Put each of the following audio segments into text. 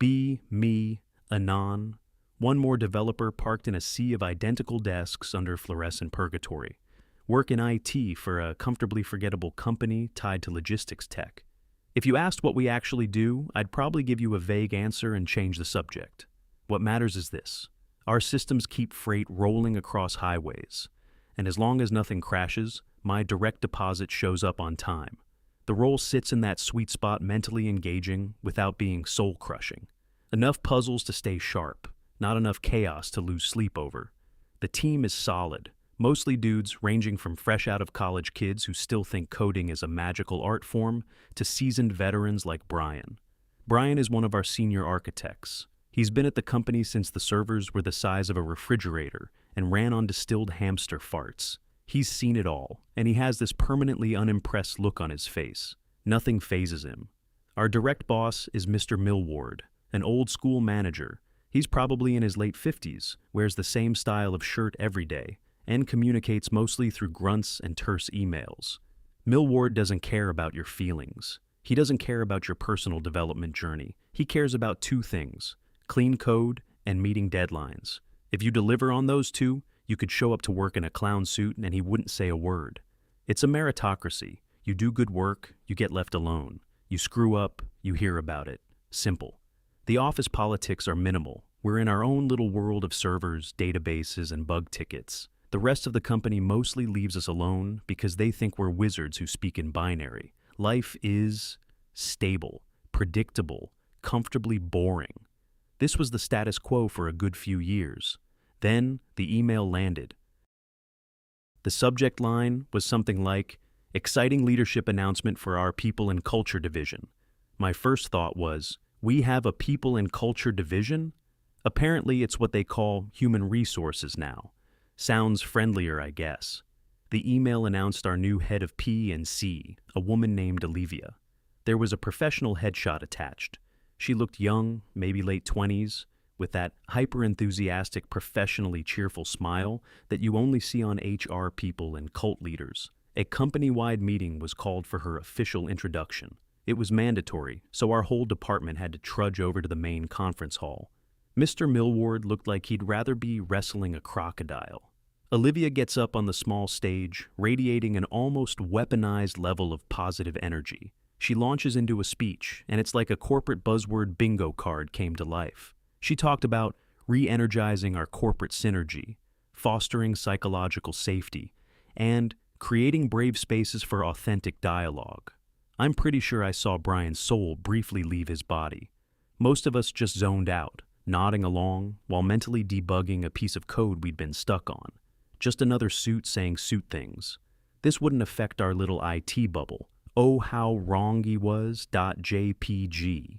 Be, me, anon. One more developer parked in a sea of identical desks under fluorescent purgatory. Work in IT for a comfortably forgettable company tied to logistics tech. If you asked what we actually do, I'd probably give you a vague answer and change the subject. What matters is this. Our systems keep freight rolling across highways. And as long as nothing crashes, my direct deposit shows up on time. The role sits in that sweet spot, mentally engaging without being soul-crushing. Enough puzzles to stay sharp, not enough chaos to lose sleep over. The team is solid, mostly dudes ranging from fresh-out-of-college kids who still think coding is a magical art form to seasoned veterans like Brian. Brian is one of our senior architects. He's been at the company since the servers were the size of a refrigerator and ran on distilled hamster farts. He's seen it all, and he has this permanently unimpressed look on his face. Nothing phases him. Our direct boss is Mr. Millward, an old-school manager. He's probably in his late 50s, wears the same style of shirt every day, and communicates mostly through grunts and terse emails. Millward doesn't care about your feelings. He doesn't care about your personal development journey. He cares about two things: clean code and meeting deadlines. If you deliver on those two, you could show up to work in a clown suit and he wouldn't say a word. It's a meritocracy. You do good work, you get left alone. You screw up, you hear about it. Simple. The office politics are minimal. We're in our own little world of servers, databases, and bug tickets. The rest of the company mostly leaves us alone because they think we're wizards who speak in binary. Life is stable, predictable, comfortably boring. This was the status quo for a good few years. Then the email landed. The subject line was something like, "Exciting leadership announcement for our People and Culture Division." My first thought was, we have a People and Culture Division? Apparently it's what they call human resources now. Sounds friendlier, I guess. The email announced our new head of P&C, a woman named Olivia. There was a professional headshot attached. She looked young, maybe late 20s, with that hyper-enthusiastic, professionally cheerful smile that you only see on HR people and cult leaders. A company-wide meeting was called for her official introduction. It was mandatory, so our whole department had to trudge over to the main conference hall. Mr. Millward looked like he'd rather be wrestling a crocodile. Olivia gets up on the small stage, radiating an almost weaponized level of positive energy. She launches into a speech, and it's like a corporate buzzword bingo card came to life. She talked about re-energizing our corporate synergy, fostering psychological safety, and creating brave spaces for authentic dialogue. I'm pretty sure I saw Brian's soul briefly leave his body. Most of us just zoned out, nodding along while mentally debugging a piece of code we'd been stuck on. Just another suit saying suit things. This wouldn't affect our little IT bubble. Oh, how wrong he was, .jpg.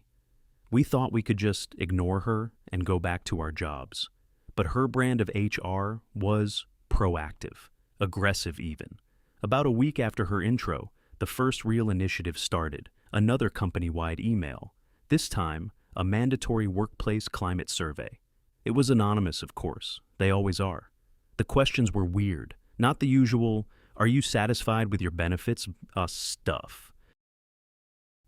We thought we could just ignore her and go back to our jobs. But her brand of HR was proactive, aggressive even. About a week after her intro, the first real initiative started, another company-wide email. This time, a mandatory workplace climate survey. It was anonymous, of course. They always are. The questions were weird, not the usual, "Are you satisfied with your benefits?" Stuff.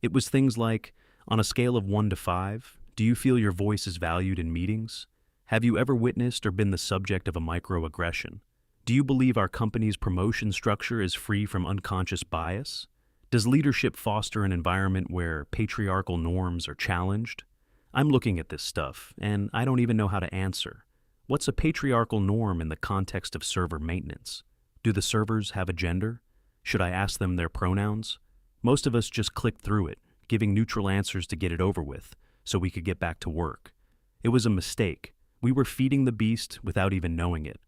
It was things like, on a scale of 1 to 5, do you feel your voice is valued in meetings? Have you ever witnessed or been the subject of a microaggression? Do you believe our company's promotion structure is free from unconscious bias? Does leadership foster an environment where patriarchal norms are challenged? I'm looking at this stuff, and I don't even know how to answer. What's a patriarchal norm in the context of server maintenance? Do the servers have a gender? Should I ask them their pronouns? Most of us just clicked through it, giving neutral answers to get it over with, so we could get back to work. It was a mistake. We were feeding the beast without even knowing it.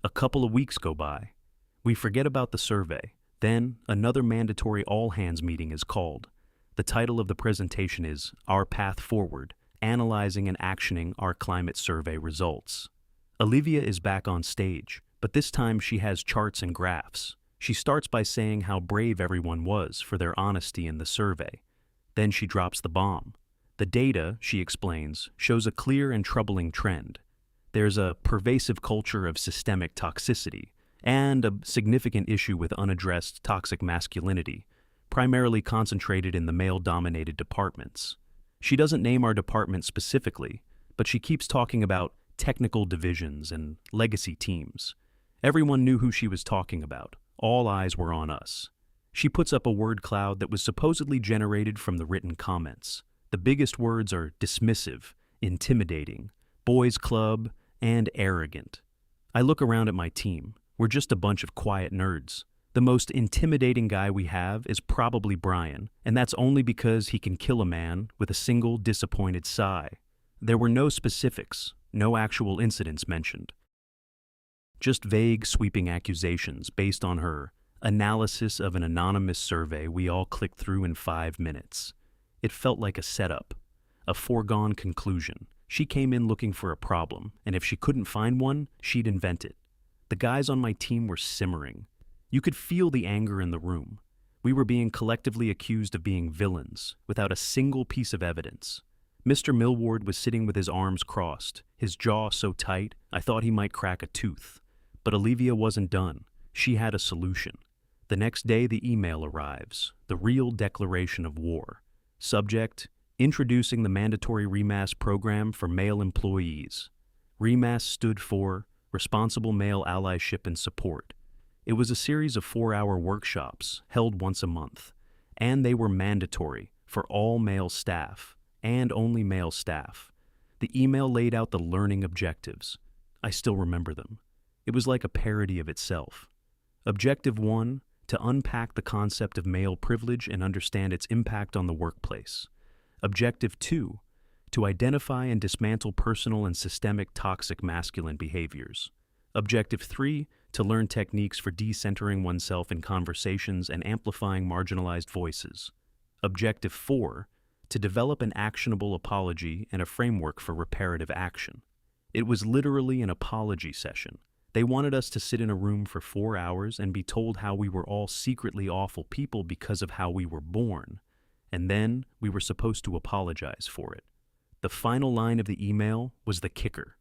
A couple of weeks go by. We forget about the survey. Then, another mandatory all-hands meeting is called. The title of the presentation is Our Path Forward, Analyzing and Actioning Our Climate Survey Results. Olivia is back on stage, but this time she has charts and graphs. She starts by saying how brave everyone was for their honesty in the survey. Then she drops the bomb. The data, she explains, shows a clear and troubling trend. There's a pervasive culture of systemic toxicity and a significant issue with unaddressed toxic masculinity, primarily concentrated in the male-dominated departments. She doesn't name our department specifically, but she keeps talking about technical divisions and legacy teams. Everyone knew who she was talking about. All eyes were on us. She puts up a word cloud that was supposedly generated from the written comments. The biggest words are dismissive, intimidating, boys club, and arrogant. I look around at my team. We're just a bunch of quiet nerds. The most intimidating guy we have is probably Brian, and that's only because he can kill a man with a single disappointed sigh. There were no specifics, no actual incidents mentioned. Just vague, sweeping accusations based on her analysis of an anonymous survey we all clicked through in 5 minutes. It felt like a setup, a foregone conclusion. She came in looking for a problem, and if she couldn't find one, she'd invent it. The guys on my team were simmering. You could feel the anger in the room. We were being collectively accused of being villains, without a single piece of evidence. Mr. Millward was sitting with his arms crossed, his jaw so tight I thought he might crack a tooth. But Olivia wasn't done. She had a solution. The next day the email arrives, the real declaration of war. Subject: introducing the mandatory REMAS program for male employees. REMAS stood for Responsible Male Allyship and Support. It was a series of 4-hour workshops held once a month, and they were mandatory for all male staff, and only male staff. The email laid out the learning objectives. I still remember them. It was like a parody of itself. Objective 1, to unpack the concept of male privilege and understand its impact on the workplace. Objective 2, to identify and dismantle personal and systemic toxic masculine behaviors. Objective 3, to learn techniques for decentering oneself in conversations and amplifying marginalized voices. Objective 4, to develop an actionable apology and a framework for reparative action. It was literally an apology session. They wanted us to sit in a room for 4 hours and be told how we were all secretly awful people because of how we were born. And then we were supposed to apologize for it. The final line of the email was the kicker.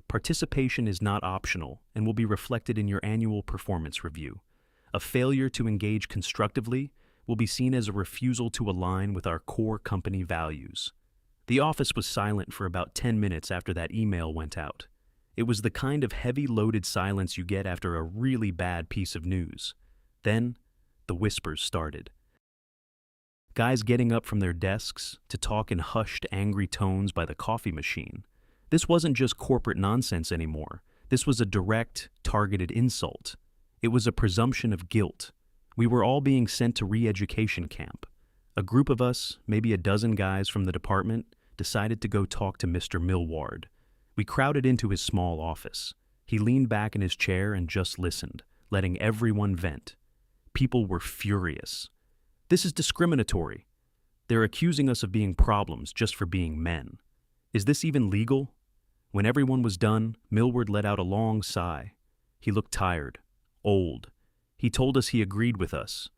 Participation is not optional and will be reflected in your annual performance review. A failure to engage constructively will be seen as a refusal to align with our core company values. The office was silent for about 10 minutes after that email went out. It was the kind of heavy-loaded silence you get after a really bad piece of news. Then, the whispers started. Guys getting up from their desks to talk in hushed, angry tones by the coffee machine. This wasn't just corporate nonsense anymore. This was a direct, targeted insult. It was a presumption of guilt. We were all being sent to re-education camp. A group of us, maybe a dozen guys from the department, decided to go talk to Mr. Millward. We crowded into his small office. He leaned back in his chair and just listened, letting everyone vent. People were furious. This is discriminatory. They're accusing us of being problems just for being men. Is this even legal? When everyone was done, Millward let out a long sigh. He looked tired, old. He told us he agreed with us,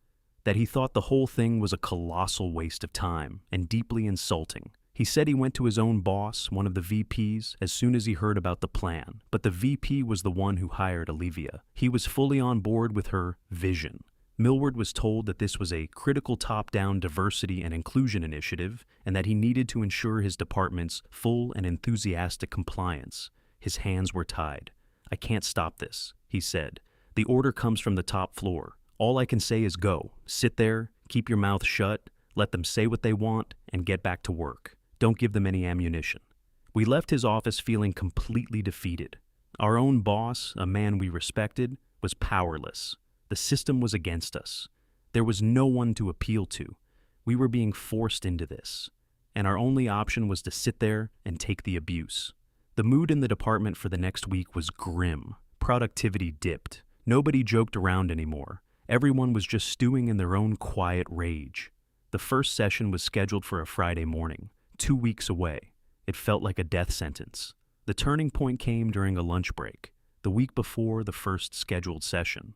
that he thought the whole thing was a colossal waste of time and deeply insulting. He said he went to his own boss, one of the VPs, as soon as he heard about the plan, but the VP was the one who hired Olivia. He was fully on board with her vision. Millward was told that this was a critical top-down diversity and inclusion initiative and that he needed to ensure his department's full and enthusiastic compliance. His hands were tied. "I can't stop this," he said. "The order comes from the top floor. All I can say is go. Sit there, keep your mouth shut, let them say what they want, and get back to work. Don't give them any ammunition." We left his office feeling completely defeated. Our own boss, a man we respected, was powerless. The system was against us. There was no one to appeal to. We were being forced into this, and our only option was to sit there and take the abuse. The mood in the department for the next week was grim. Productivity dipped. Nobody joked around anymore. Everyone was just stewing in their own quiet rage. The first session was scheduled for a Friday morning, 2 weeks away. It felt like a death sentence. The turning point came during a lunch break, the week before the first scheduled session.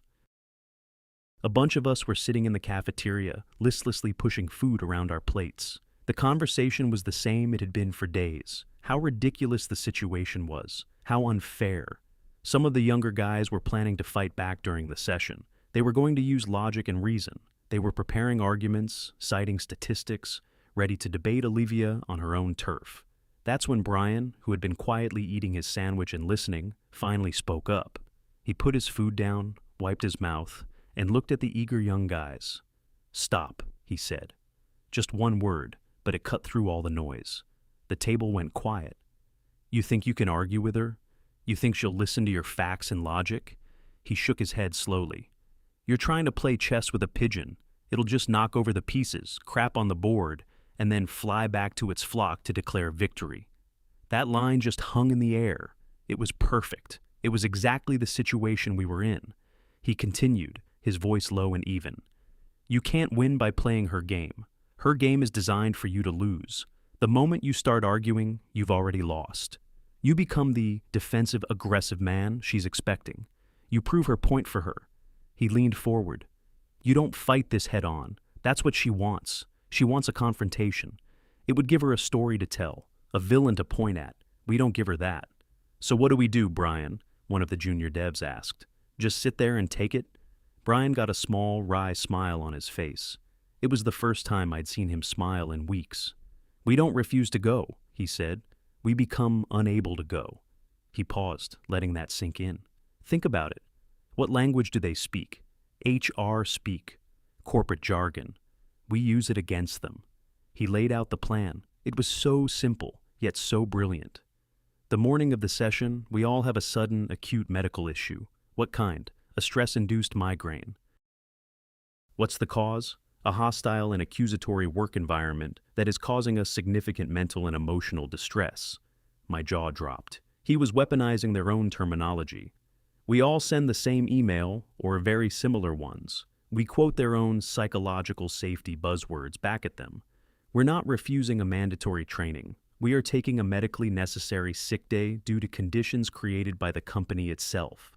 A bunch of us were sitting in the cafeteria, listlessly pushing food around our plates. The conversation was the same it had been for days. How ridiculous the situation was. How unfair. Some of the younger guys were planning to fight back during the session. They were going to use logic and reason. They were preparing arguments, citing statistics, ready to debate Olivia on her own turf. That's when Brian, who had been quietly eating his sandwich and listening, finally spoke up. He put his food down, wiped his mouth, and looked at the eager young guys. "Stop," he said. Just one word, but it cut through all the noise. The table went quiet. "You think you can argue with her? You think she'll listen to your facts and logic?" He shook his head slowly. "You're trying to play chess with a pigeon. It'll just knock over the pieces, crap on the board, and then fly back to its flock to declare victory." That line just hung in the air. It was perfect. It was exactly the situation we were in. He continued, his voice low and even. "You can't win by playing her game. Her game is designed for you to lose. The moment you start arguing, you've already lost. You become the defensive, aggressive man she's expecting. You prove her point for her." He leaned forward. "You don't fight this head on. That's what she wants. She wants a confrontation. It would give her a story to tell, a villain to point at. We don't give her that." "So what do we do, Brian?" one of the junior devs asked. "Just sit there and take it?" Brian got a small, wry smile on his face. It was the first time I'd seen him smile in weeks. "We don't refuse to go," he said. "We become unable to go." He paused, letting that sink in. Think about it. What language do they speak? HR speak. Corporate jargon. We use it against them. He laid out the plan. It was so simple, yet so brilliant. The morning of the session, we all have a sudden, acute medical issue. What kind? A stress-induced migraine. What's the cause? A hostile and accusatory work environment that is causing us significant mental and emotional distress. My jaw dropped. He was weaponizing their own terminology. We all send the same email, or very similar ones. We quote their own psychological safety buzzwords back at them. We're not refusing a mandatory training. We are taking a medically necessary sick day due to conditions created by the company itself.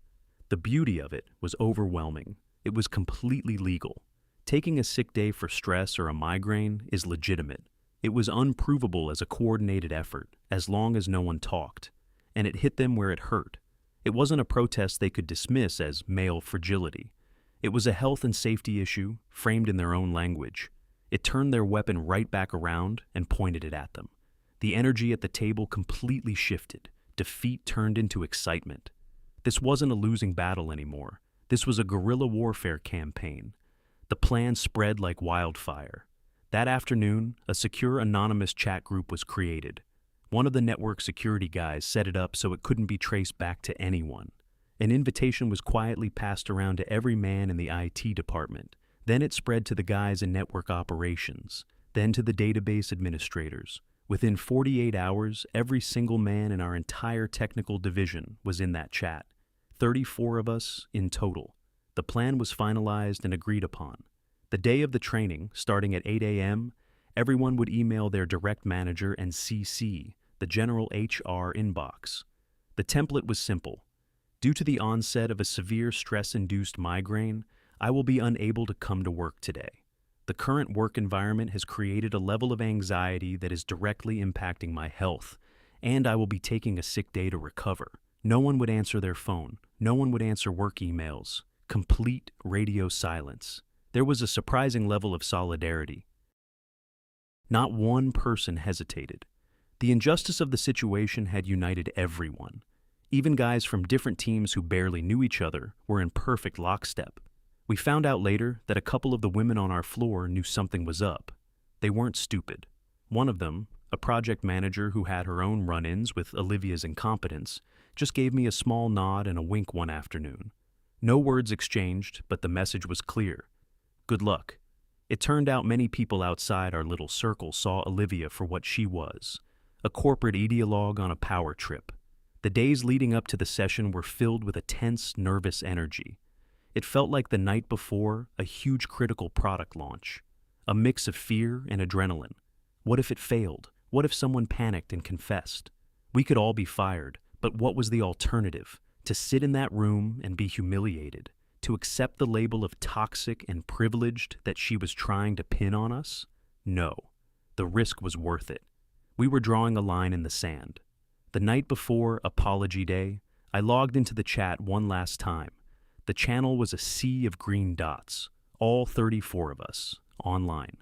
The beauty of it was overwhelming. It was completely legal. Taking a sick day for stress or a migraine is legitimate. It was unprovable as a coordinated effort, as long as no one talked. And it hit them where it hurt. It wasn't a protest they could dismiss as male fragility. It was a health and safety issue, framed in their own language. It turned their weapon right back around and pointed it at them. The energy at the table completely shifted. Defeat turned into excitement. This wasn't a losing battle anymore. This was a guerrilla warfare campaign. The plan spread like wildfire. That afternoon, a secure anonymous chat group was created. One of the network security guys set it up so it couldn't be traced back to anyone. An invitation was quietly passed around to every man in the IT department. Then it spread to the guys in network operations, then to the database administrators. Within 48 hours, every single man in our entire technical division was in that chat. 34 of us in total. The plan was finalized and agreed upon. The day of the training, starting at 8 a.m., everyone would email their direct manager and CC, the general HR inbox. The template was simple. Due to the onset of a severe stress-induced migraine, I will be unable to come to work today. The current work environment has created a level of anxiety that is directly impacting my health, and I will be taking a sick day to recover. No one would answer their phone. No one would answer work emails. Complete radio silence. There was a surprising level of solidarity. Not one person hesitated. The injustice of the situation had united everyone. Even guys from different teams who barely knew each other were in perfect lockstep. We found out later that a couple of the women on our floor knew something was up. They weren't stupid. One of them, a project manager who had her own run-ins with Olivia's incompetence, just gave me a small nod and a wink one afternoon. No words exchanged, but the message was clear. Good luck. It turned out many people outside our little circle saw Olivia for what she was, a corporate ideologue on a power trip. The days leading up to the session were filled with a tense, nervous energy. It felt like the night before a huge critical product launch, a mix of fear and adrenaline. What if it failed? What if someone panicked and confessed? We could all be fired, but what was the alternative? To sit in that room and be humiliated? To accept the label of toxic and privileged that she was trying to pin on us? No. The risk was worth it. We were drawing a line in the sand. The night before Apology Day, I logged into the chat one last time. The channel was a sea of green dots, all 34 of us, online.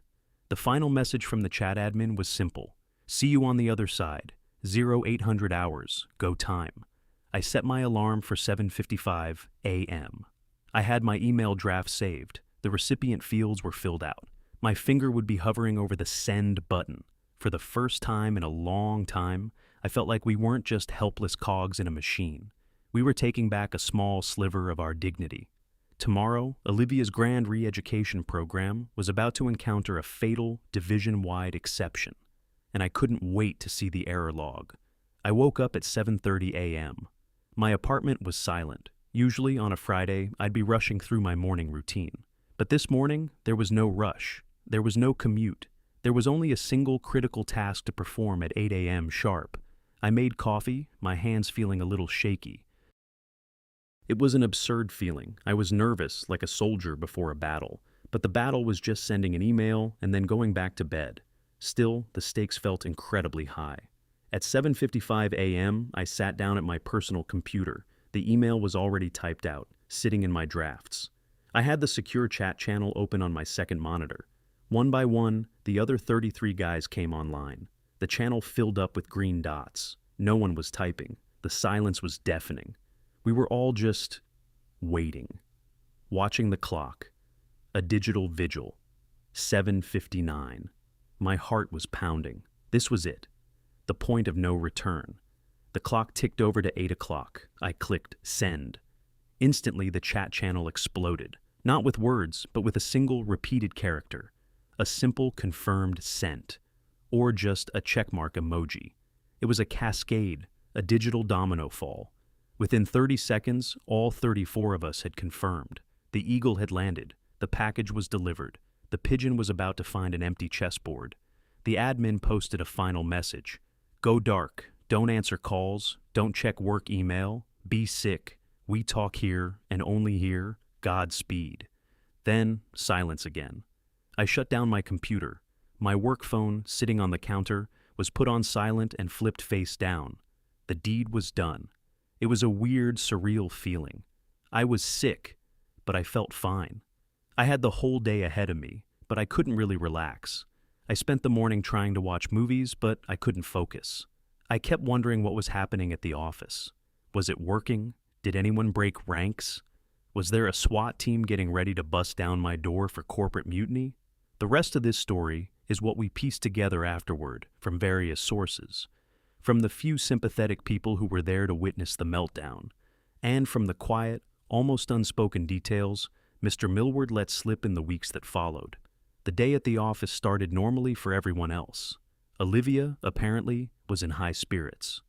The final message from the chat admin was simple. See you on the other side. 0800 hours. Go time. I set my alarm for 7:55 a.m. I had my email draft saved. The recipient fields were filled out. My finger would be hovering over the send button. For the first time in a long time, I felt like we weren't just helpless cogs in a machine. We were taking back a small sliver of our dignity. Tomorrow, Olivia's grand re-education program was about to encounter a fatal, division-wide exception, and I couldn't wait to see the error log. I woke up at 7:30 a.m. My apartment was silent. Usually, on a Friday, I'd be rushing through my morning routine. But this morning, there was no rush. There was no commute. There was only a single critical task to perform at 8 a.m. sharp. I made coffee, my hands feeling a little shaky. It was an absurd feeling. I was nervous, like a soldier before a battle. But the battle was just sending an email and then going back to bed. Still, the stakes felt incredibly high. At 7:55 a.m., I sat down at my personal computer. The email was already typed out, sitting in my drafts. I had the secure chat channel open on my second monitor. One by one, the other 33 guys came online. The channel filled up with green dots. No one was typing. The silence was deafening. We were all just waiting, watching the clock. A digital vigil. 7:59. My heart was pounding. This was it. The point of no return. The clock ticked over to 8 o'clock. I clicked send. Instantly, the chat channel exploded. Not with words, but with a single repeated character. A simple confirmed sent. Or just a checkmark emoji. It was a cascade, a digital domino fall. Within 30 seconds, all 34 of us had confirmed. The eagle had landed. The package was delivered. The pigeon was about to find an empty chessboard. The admin posted a final message. Go dark. Don't answer calls. Don't check work email. Be sick. We talk here, and only here. Godspeed. Then, silence again. I shut down my computer. My work phone, sitting on the counter, was put on silent and flipped face down. The deed was done. It was a weird, surreal feeling. I was sick, but I felt fine. I had the whole day ahead of me, but I couldn't really relax. I spent the morning trying to watch movies, but I couldn't focus. I kept wondering what was happening at the office. Was it working? Did anyone break ranks? Was there a SWAT team getting ready to bust down my door for corporate mutiny? The rest of this story is what we pieced together afterward from various sources. From the few sympathetic people who were there to witness the meltdown, and from the quiet, almost unspoken details Mr. Millward let slip in the weeks that followed. The day at the office started normally for everyone else. Olivia, apparently, was in high spirits.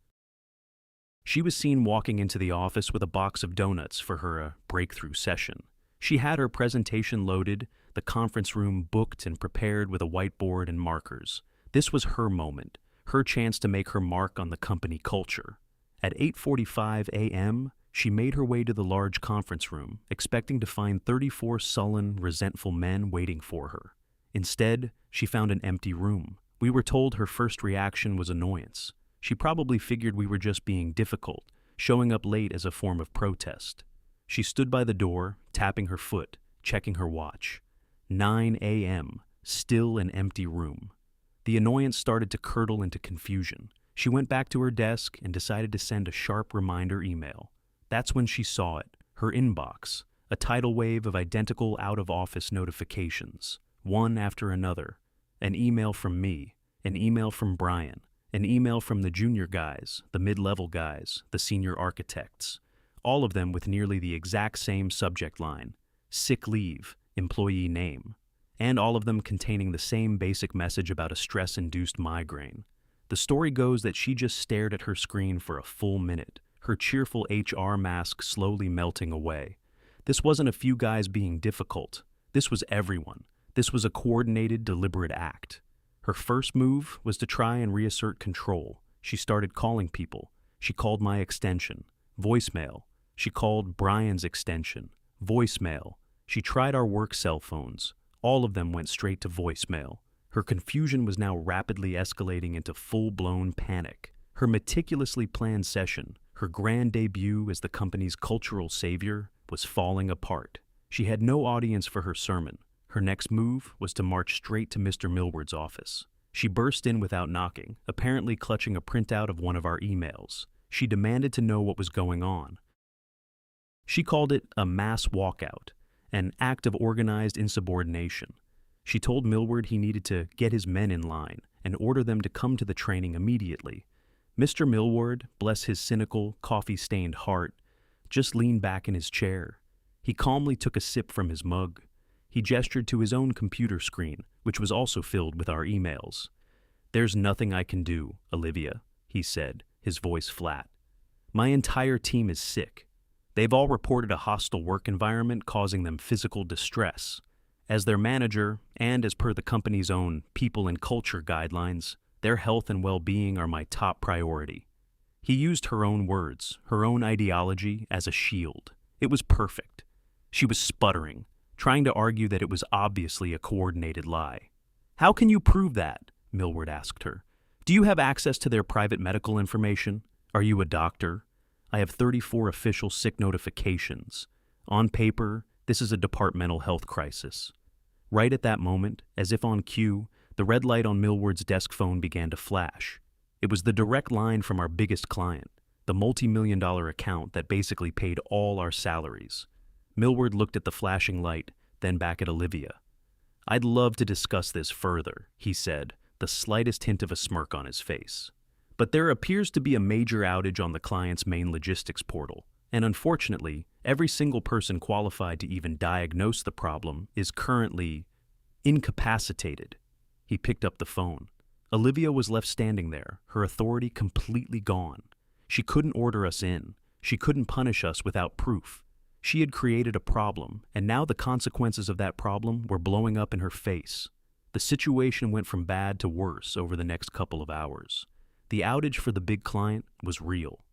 She was seen walking into the office with a box of donuts for her breakthrough session. She had her presentation loaded, the conference room booked and prepared with a whiteboard and markers. This was her moment, her chance to make her mark on the company culture. At 8:45 a.m., she made her way to the large conference room, expecting to find 34 sullen, resentful men waiting for her. Instead, she found an empty room. We were told her first reaction was annoyance. She probably figured we were just being difficult, showing up late as a form of protest. She stood by the door, tapping her foot, checking her watch. 9 a.m., still an empty room. The annoyance started to curdle into confusion. She went back to her desk and decided to send a sharp reminder email. That's when she saw it, her inbox, a tidal wave of identical out-of-office notifications, one after another. An email from me, an email from Brian, an email from the junior guys, the mid-level guys, the senior architects, all of them with nearly the exact same subject line, sick leave, employee name, and all of them containing the same basic message about a stress-induced migraine. The story goes that she just stared at her screen for a full minute, her cheerful HR mask slowly melting away. This wasn't a few guys being difficult. This was everyone. This was a coordinated, deliberate act. Her first move was to try and reassert control. She started calling people. She called my extension, voicemail. She called Brian's extension, voicemail. She tried our work cell phones. All of them went straight to voicemail. Her confusion was now rapidly escalating into full-blown panic. Her meticulously planned session, her grand debut as the company's cultural savior, was falling apart. She had no audience for her sermon. Her next move was to march straight to Mr. Millward's office. She burst in without knocking, apparently clutching a printout of one of our emails. She demanded to know what was going on. She called it a mass walkout, an act of organized insubordination. She told Millward he needed to get his men in line and order them to come to the training immediately. Mr. Millward, bless his cynical, coffee-stained heart, just leaned back in his chair. He calmly took a sip from his mug. He gestured to his own computer screen, which was also filled with our emails. "There's nothing I can do, Olivia," he said, his voice flat. "My entire team is sick. They've all reported a hostile work environment causing them physical distress. As their manager, and as per the company's own people and culture guidelines, their health and well-being are my top priority." He used her own words, her own ideology, as a shield. It was perfect. She was sputtering, trying to argue that it was obviously a coordinated lie. "How can you prove that?" Millward asked her. "Do you have access to their private medical information? Are you a doctor? I have 34 official sick notifications. On paper, this is a departmental health crisis." Right at that moment, as if on cue, the red light on Millward's desk phone began to flash. It was the direct line from our biggest client, the multi-million-dollar account that basically paid all our salaries. Millward looked at the flashing light, then back at Olivia. "I'd love to discuss this further," he said, the slightest hint of a smirk on his face. "But there appears to be a major outage on the client's main logistics portal, and unfortunately, every single person qualified to even diagnose the problem is currently incapacitated." He picked up the phone. Olivia was left standing there, her authority completely gone. She couldn't order us in. She couldn't punish us without proof. She had created a problem, and now the consequences of that problem were blowing up in her face. The situation went from bad to worse over the next couple of hours. The outage for the big client was real.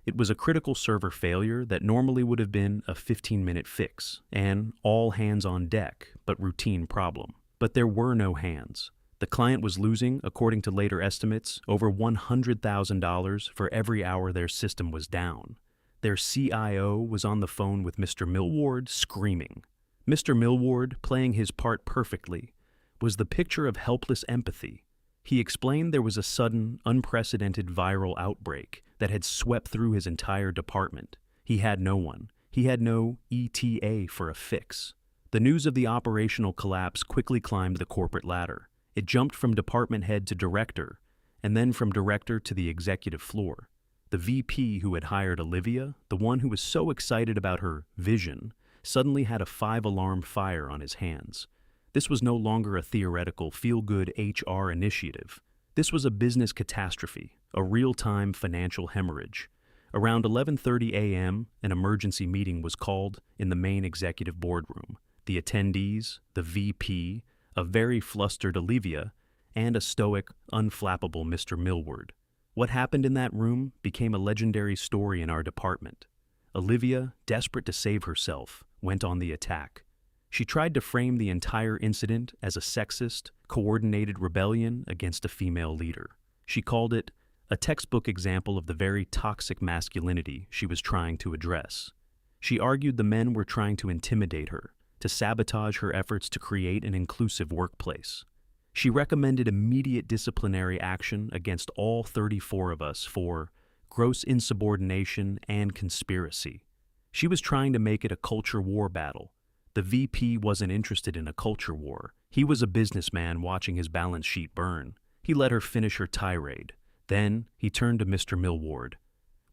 It was a critical server failure that normally would have been a 15-minute fix, and all hands on deck, but routine problem. But there were no hands. The client was losing, according to later estimates, over $100,000 for every hour their system was down. Their CIO was on the phone with Mr. Millward, screaming. Mr. Millward, playing his part perfectly, was the picture of helpless empathy. He explained there was a sudden, unprecedented viral outbreak that had swept through his entire department. He had no one. He had no ETA for a fix. The news of the operational collapse quickly climbed the corporate ladder. It jumped from department head to director, and then from director to the executive floor. The VP who had hired Olivia, the one who was so excited about her vision, suddenly had a 5-alarm fire on his hands. This was no longer a theoretical feel-good HR initiative. This was a business catastrophe, a real-time financial hemorrhage. Around 11:30 a.m., an emergency meeting was called in the main executive boardroom. The attendees, the VP, a very flustered Olivia, and a stoic, unflappable Mr. Millward. What happened in that room became a legendary story in our department. Olivia, desperate to save herself, went on the attack. She tried to frame the entire incident as a sexist, coordinated rebellion against a female leader. She called it a textbook example of the very toxic masculinity she was trying to address. She argued the men were trying to intimidate her, to sabotage her efforts to create an inclusive workplace. She recommended immediate disciplinary action against all 34 of us for gross insubordination and conspiracy. She was trying to make it a culture war battle. The VP wasn't interested in a culture war. He was a businessman watching his balance sheet burn. He let her finish her tirade. Then he turned to Mr. Millward.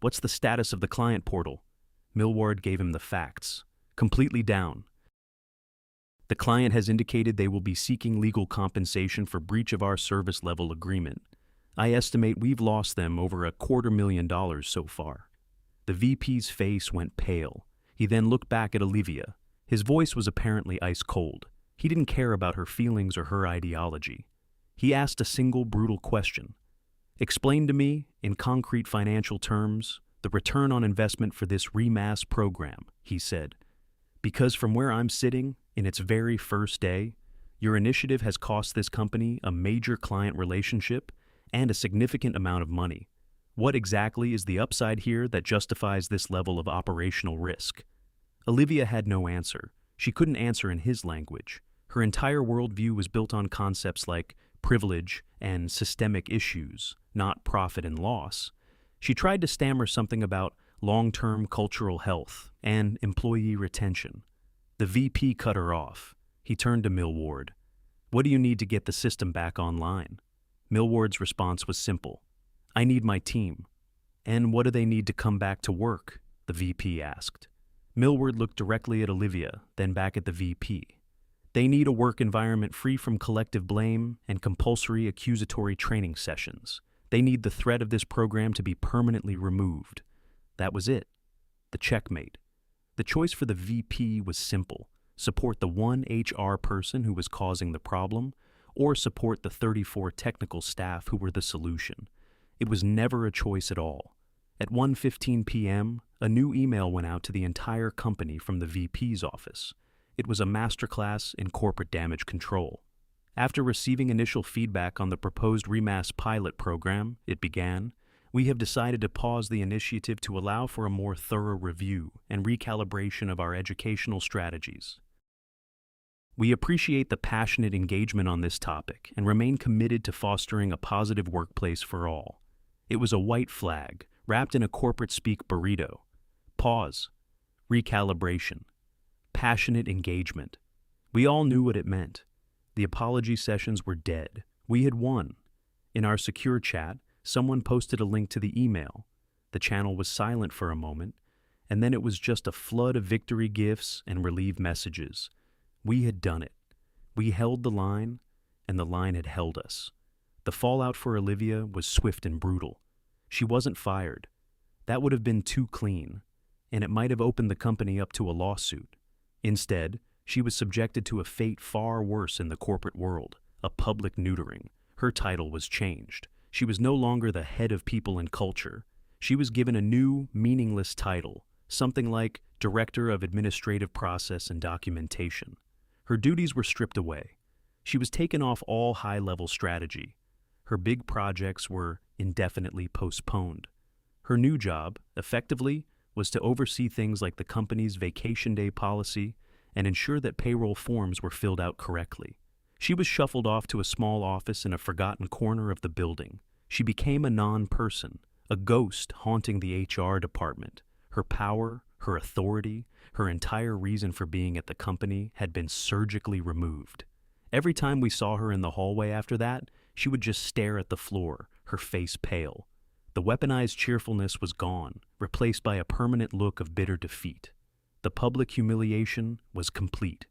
"What's the status of the client portal?" Millward gave him the facts. "Completely down. The client has indicated they will be seeking legal compensation for breach of our service level agreement. I estimate we've lost them over $250,000 so far." The VP's face went pale. He then looked back at Olivia. His voice was apparently ice cold. He didn't care about her feelings or her ideology. He asked a single brutal question. "Explain to me, in concrete financial terms, the return on investment for this REMAS program," he said. "Because from where I'm sitting, in its very first day, your initiative has cost this company a major client relationship and a significant amount of money. What exactly is the upside here that justifies this level of operational risk?" Olivia had no answer. She couldn't answer in his language. Her entire worldview was built on concepts like privilege and systemic issues, not profit and loss. She tried to stammer something about long-term cultural health and employee retention. The VP cut her off. He turned to Millward. "What do you need to get the system back online?" Millward's response was simple. "I need my team." "And what do they need to come back to work?" the VP asked. Millward looked directly at Olivia, then back at the VP. "They need a work environment free from collective blame and compulsory accusatory training sessions. They need the threat of this program to be permanently removed." That was it. The checkmate. The choice for the VP was simple: support the one HR person who was causing the problem, or support the 34 technical staff who were the solution. It was never a choice at all. At 1:15 p.m., a new email went out to the entire company from the VP's office. It was a masterclass in corporate damage control. After receiving initial feedback on the proposed REMAS pilot program, it began, "We have decided to pause the initiative to allow for a more thorough review and recalibration of our educational strategies. We appreciate the passionate engagement on this topic and remain committed to fostering a positive workplace for all." It was a white flag, wrapped in a corporate-speak burrito. Pause. Recalibration. Passionate engagement. We all knew what it meant. The apology sessions were dead. We had won. In our secure chat, someone posted a link to the email. The channel was silent for a moment, and then it was just a flood of victory gifs and relief messages. We had done it. We held the line, and the line had held us. The fallout for Olivia was swift and brutal. She wasn't fired. That would have been too clean, and it might have opened the company up to a lawsuit. Instead, she was subjected to a fate far worse in the corporate world, a public neutering. Her title was changed. She was no longer the head of people and culture. She was given a new, meaningless title, something like Director of Administrative Process and Documentation. Her duties were stripped away. She was taken off all high-level strategy. Her big projects were indefinitely postponed. Her new job, effectively, was to oversee things like the company's vacation day policy and ensure that payroll forms were filled out correctly. She was shuffled off to a small office in a forgotten corner of the building. She became a non-person, a ghost haunting the HR department. Her power, her authority, her entire reason for being at the company had been surgically removed. Every time we saw her in the hallway after that, she would just stare at the floor, her face pale. The weaponized cheerfulness was gone, replaced by a permanent look of bitter defeat. The public humiliation was complete.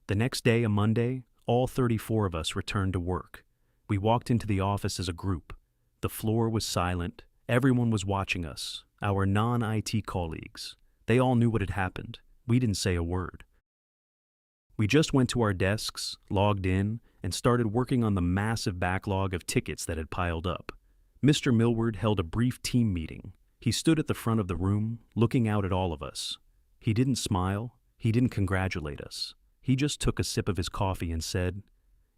The next day, a Monday, all 34 of us returned to work. We walked into the office as a group. The floor was silent. Everyone was watching us, our non-IT colleagues. They all knew what had happened. We didn't say a word. We just went to our desks, logged in, and started working on the massive backlog of tickets that had piled up. Mr. Millward held a brief team meeting. He stood at the front of the room, looking out at all of us. He didn't smile. He didn't congratulate us. He just took a sip of his coffee and said,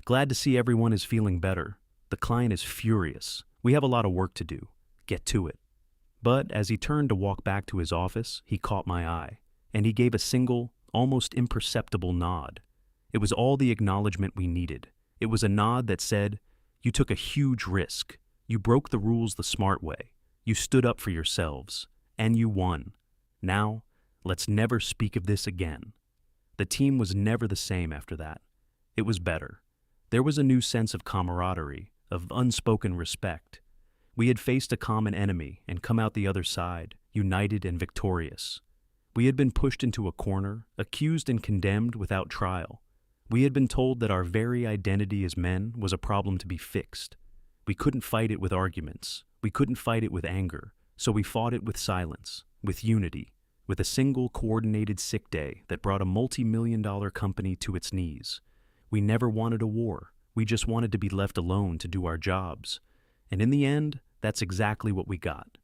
"Glad to see everyone is feeling better. The client is furious. We have a lot of work to do. Get to it." But as he turned to walk back to his office, he caught my eye, and he gave a single, almost imperceptible nod. It was all the acknowledgement we needed. It was a nod that said, "You took a huge risk. You broke the rules the smart way. You stood up for yourselves, and you won. Now, let's never speak of this again." The team was never the same after that. It was better. There was a new sense of camaraderie, of unspoken respect. We had faced a common enemy and come out the other side, united and victorious. We had been pushed into a corner, accused and condemned without trial. We had been told that our very identity as men was a problem to be fixed. We couldn't fight it with arguments. We couldn't fight it with anger. So we fought it with silence, with unity, with a single coordinated sick day that brought a multi-million-dollar company to its knees. We never wanted a war. We just wanted to be left alone to do our jobs. And in the end, that's exactly what we got.